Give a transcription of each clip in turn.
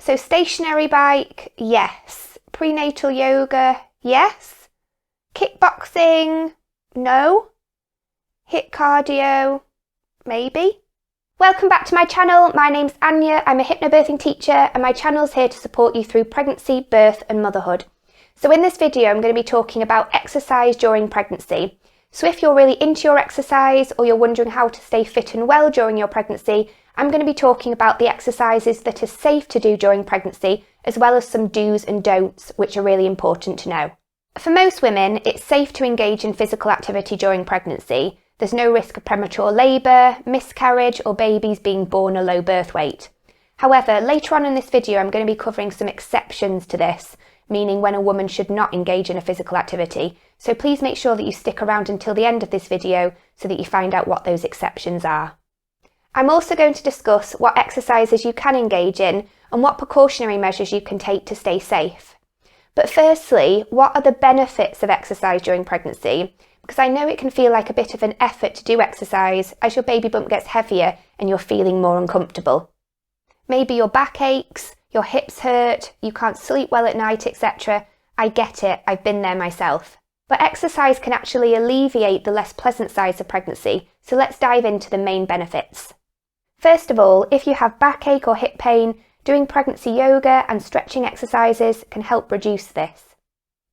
So stationary bike, yes. Prenatal yoga, yes. Kickboxing, no. HIIT cardio, maybe. Welcome back to my channel. My name's Anya, I'm a hypnobirthing teacher and my channel's here to support you through pregnancy, birth and motherhood. So in this video I'm going to be talking about exercise during pregnancy. So if you're really into your exercise or you're wondering how to stay fit and well during your pregnancy, I'm going to be talking about the exercises that are safe to do during pregnancy, as well as some do's and don'ts, which are really important to know. For most women, it's safe to engage in physical activity during pregnancy. There's no risk of premature labour, miscarriage or babies being born a low birth weight. However, later on in this video I'm going to be covering some exceptions to this, meaning when a woman should not engage in a physical activity. So please make sure that you stick around until the end of this video so that you find out what those exceptions are. I'm also going to discuss what exercises you can engage in and what precautionary measures you can take to stay safe. But firstly, what are the benefits of exercise during pregnancy? Because I know it can feel like a bit of an effort to do exercise as your baby bump gets heavier and you're feeling more uncomfortable. Maybe your back aches, your hips hurt, you can't sleep well at night, etc. I get it, I've been there myself. But exercise can actually alleviate the less pleasant sides of pregnancy, so let's dive into the main benefits. First of all, if you have backache or hip pain, doing pregnancy yoga and stretching exercises can help reduce this.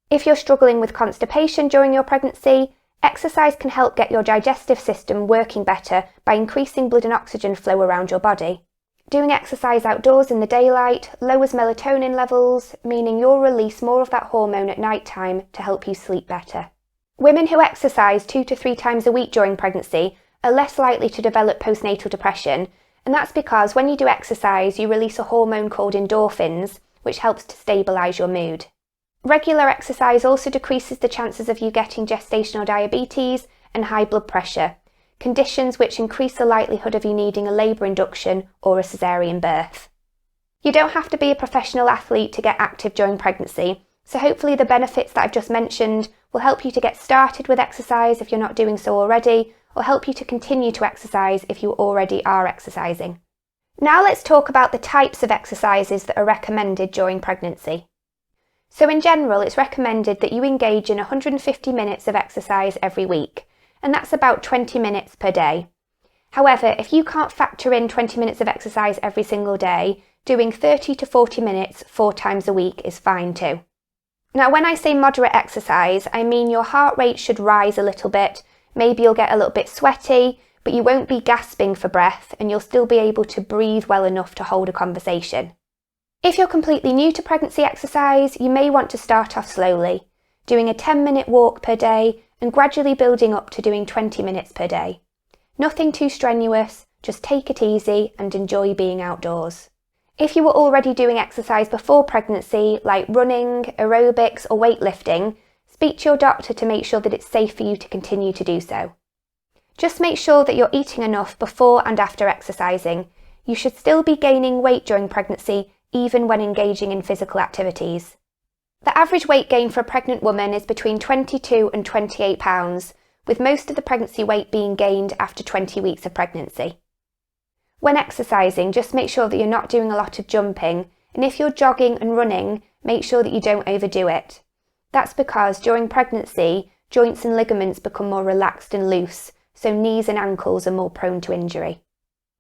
If you're struggling with constipation during your pregnancy, exercise can help get your digestive system working better by increasing blood and oxygen flow around your body. Doing exercise outdoors in the daylight lowers melatonin levels, meaning you'll release more of that hormone at night time to help you sleep better. Women who exercise 2 to 3 times a week during pregnancy are less likely to develop postnatal depression, and that's because when you do exercise you release a hormone called endorphins, which helps to stabilise your mood. Regular exercise also decreases the chances of you getting gestational diabetes and high blood pressure, conditions which increase the likelihood of you needing a labour induction or a caesarean birth. You don't have to be a professional athlete to get active during pregnancy, so hopefully the benefits that I've just mentioned will help you to get started with exercise if you're not doing so already, or help you to continue to exercise if you already are exercising. Now let's talk about the types of exercises that are recommended during pregnancy. So in general, it's recommended that you engage in 150 minutes of exercise every week, and that's about 20 minutes per day. However, if you can't factor in 20 minutes of exercise every single day, doing 30 to 40 minutes 4 times a week is fine too. Now when I say moderate exercise, I mean your heart rate should rise a little bit, maybe you'll get a little bit sweaty, but you won't be gasping for breath and you'll still be able to breathe well enough to hold a conversation. If you're completely new to pregnancy exercise, you may want to start off slowly, doing a 10-minute walk per day and gradually building up to doing 20 minutes per day. Nothing too strenuous, just take it easy and enjoy being outdoors. If you were already doing exercise before pregnancy, like running, aerobics or weightlifting, speak to your doctor to make sure that it's safe for you to continue to do so. Just make sure that you're eating enough before and after exercising. You should still be gaining weight during pregnancy, even when engaging in physical activities. The average weight gain for a pregnant woman is between 22 and 28 pounds, with most of the pregnancy weight being gained after 20 weeks of pregnancy. When exercising, just make sure that you're not doing a lot of jumping, and if you're jogging and running, make sure that you don't overdo it. That's because during pregnancy, joints and ligaments become more relaxed and loose, so knees and ankles are more prone to injury.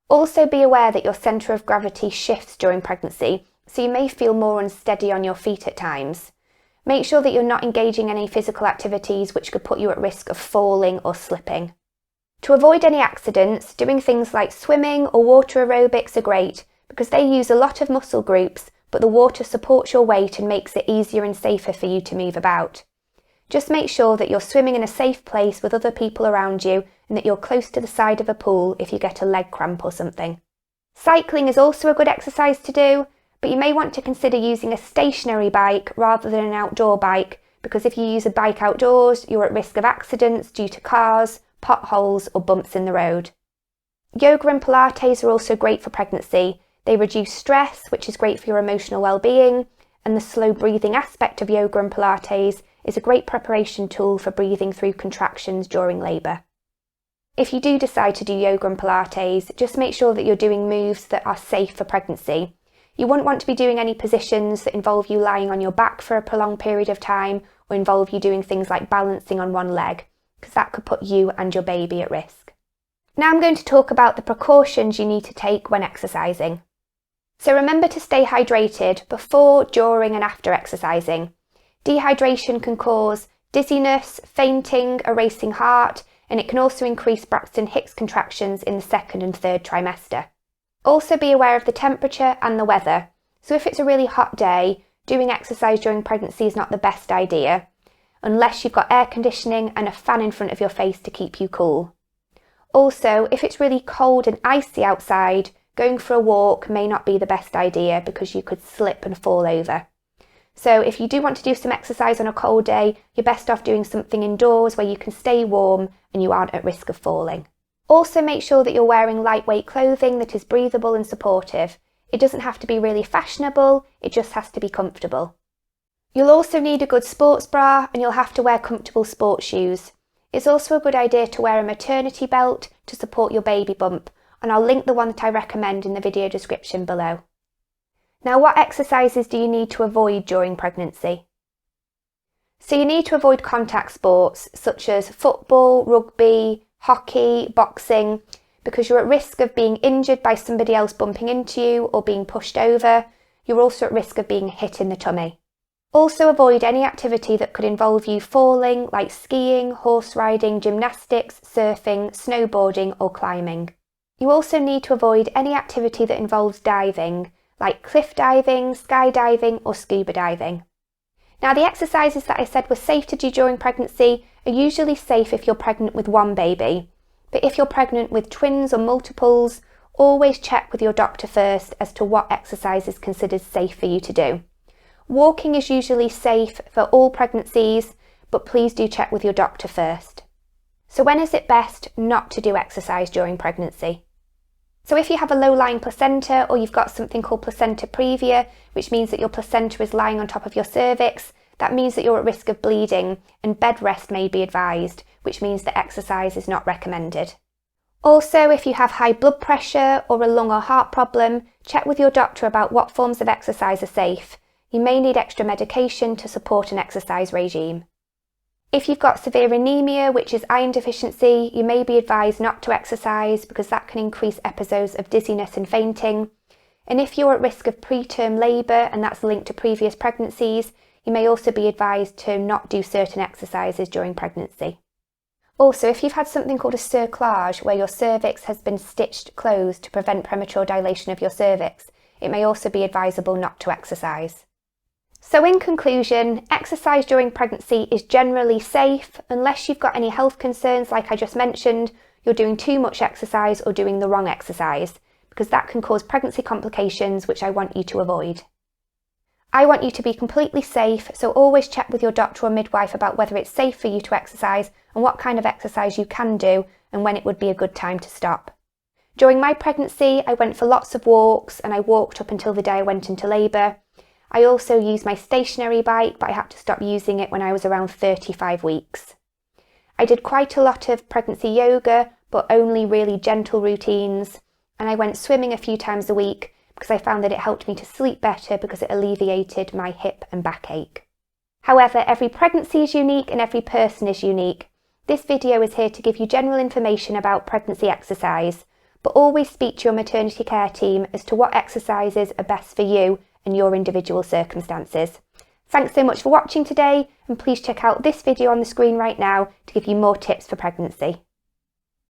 Also be aware that your centre of gravity shifts during pregnancy, so you may feel more unsteady on your feet at times. Make sure that you're not engaging in any physical activities which could put you at risk of falling or slipping. To avoid any accidents, doing things like swimming or water aerobics are great because they use a lot of muscle groups, but the water supports your weight and makes it easier and safer for you to move about. Just make sure that you're swimming in a safe place with other people around you and that you're close to the side of a pool if you get a leg cramp or something. Cycling is also a good exercise to do, but you may want to consider using a stationary bike rather than an outdoor bike, because if you use a bike outdoors, you're at risk of accidents due to cars, potholes or bumps in the road. Yoga and Pilates are also great for pregnancy. They reduce stress, which is great for your emotional well-being, and the slow breathing aspect of yoga and Pilates is a great preparation tool for breathing through contractions during labour. If you do decide to do yoga and Pilates, just make sure that you're doing moves that are safe for pregnancy. You wouldn't want to be doing any positions that involve you lying on your back for a prolonged period of time or involve you doing things like balancing on one leg, because that could put you and your baby at risk. Now I'm going to talk about the precautions you need to take when exercising. So remember to stay hydrated before, during and after exercising. Dehydration can cause dizziness, fainting, a racing heart, and it can also increase Braxton Hicks contractions in the second and third trimester. Also be aware of the temperature and the weather. So if it's a really hot day, doing exercise during pregnancy is not the best idea, unless you've got air conditioning and a fan in front of your face to keep you cool. Also, if it's really cold and icy outside, going for a walk may not be the best idea because you could slip and fall over. So if you do want to do some exercise on a cold day, you're best off doing something indoors where you can stay warm and you aren't at risk of falling. Also make sure that you're wearing lightweight clothing that is breathable and supportive. It doesn't have to be really fashionable, it just has to be comfortable. You'll also need a good sports bra and you'll have to wear comfortable sports shoes. It's also a good idea to wear a maternity belt to support your baby bump, and I'll link the one that I recommend in the video description below. Now, what exercises do you need to avoid during pregnancy? So you need to avoid contact sports such as football, rugby, hockey, boxing, because you're at risk of being injured by somebody else bumping into you or being pushed over. You're also at risk of being hit in the tummy. Also avoid any activity that could involve you falling, like skiing, horse riding, gymnastics, surfing, snowboarding or climbing. You also need to avoid any activity that involves diving, like cliff diving, skydiving or scuba diving. Now, the exercises that I said were safe to do during pregnancy are usually safe if you're pregnant with one baby, but if you're pregnant with twins or multiples, always check with your doctor first as to what exercise is considered safe for you to do. Walking is usually safe for all pregnancies, but please do check with your doctor first. So when is it best not to do exercise during pregnancy? So if you have a low-lying placenta or you've got something called placenta previa, which means that your placenta is lying on top of your cervix, that means that you're at risk of bleeding and bed rest may be advised, which means that exercise is not recommended. Also, if you have high blood pressure or a lung or heart problem, check with your doctor about what forms of exercise are safe. You may need extra medication to support an exercise regime. If you've got severe anemia, which is iron deficiency, you may be advised not to exercise because that can increase episodes of dizziness and fainting. And if you're at risk of preterm labour and that's linked to previous pregnancies, you may also be advised to not do certain exercises during pregnancy. Also, if you've had something called a cerclage, where your cervix has been stitched closed to prevent premature dilation of your cervix, it may also be advisable not to exercise. So in conclusion, exercise during pregnancy is generally safe unless you've got any health concerns like I just mentioned, you're doing too much exercise or doing the wrong exercise, because that can cause pregnancy complications which I want you to avoid. I want you to be completely safe, so always check with your doctor or midwife about whether it's safe for you to exercise and what kind of exercise you can do and when it would be a good time to stop. During my pregnancy, I went for lots of walks and I walked up until the day I went into labour. I also used my stationary bike, but I had to stop using it when I was around 35 weeks. I did quite a lot of pregnancy yoga, but only really gentle routines, and I went swimming a few times a week because I found that it helped me to sleep better because it alleviated my hip and backache. However, every pregnancy is unique and every person is unique. This video is here to give you general information about pregnancy exercise, but always speak to your maternity care team as to what exercises are best for you and your individual circumstances. Thanks so much for watching today, and please check out this video on the screen right now to give you more tips for pregnancy.